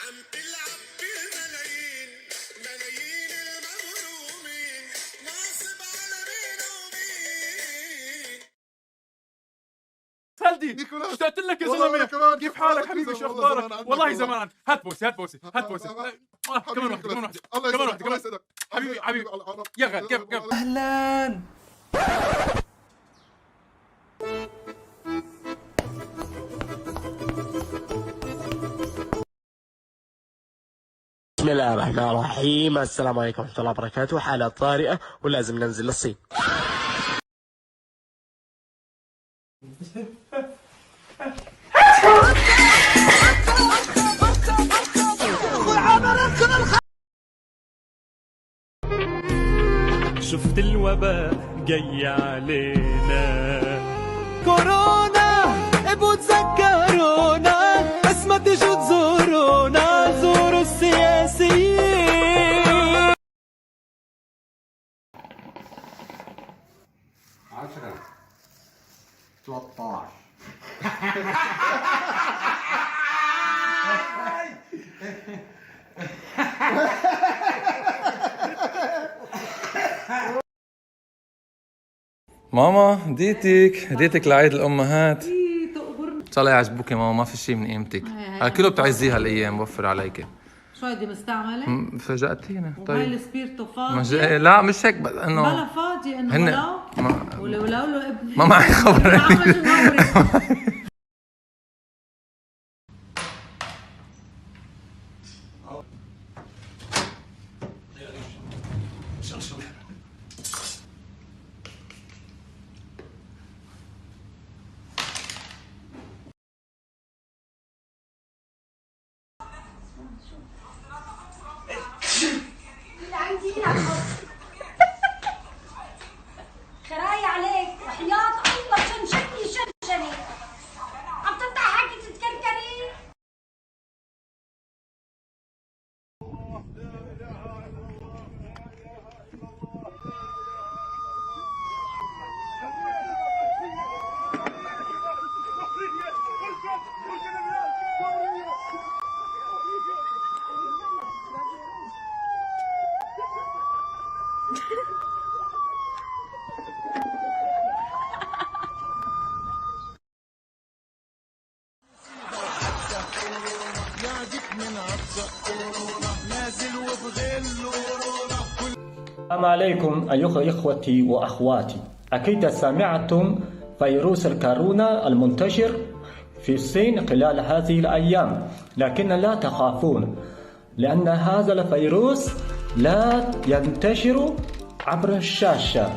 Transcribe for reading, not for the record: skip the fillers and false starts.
عم تلعب بالملايين، ملايين المغرومين، ناصب على مين ومين. خالدي اشتقت لك يا زلمه. كيف حالك حبيبي؟ شو اخبارك؟ والله زمان. هات بوسه هات بوسه هات بوسه. كمان واحده كمان واحده كمان واحده كمان. حبيبي حبيبي يا غالي كيف اهلا. بسم الله الرحمن الرحيم. السلام عليكم ورحمة الله وبركاته. حالة طارئة ولازم ننزل للصين. شفت الوباء جاي علينا، كورونا ابو تذكرونا، بس ما تجوا تزورونا، زوروا السياسيين. 10 13 ماما هديتك لعيد الامهات. ان شاء الله يعجبوك يا ماما، ما في شيء من قيمتك. هذا كله بتعزيها الايام، بوفر عليك. شو هيدي مستعملة؟ فاجأتينا. وهي طيب السبيرتو فاضي؟ لا مش هيك، بس انه بلا فاضي انه ولو ابني ما معي خبر. خراي عليك وحياة الله شنشني شنشني عم تفتح حكي تتكركري. السلام عليكم أيها إخوتي وأخواتي. أكيد سمعتم فيروس الكورونا المنتشر في الصين خلال هذه الأيام، لكن لا تخافون، لأن هذا الفيروس لا ينتشر عبر الشاشة،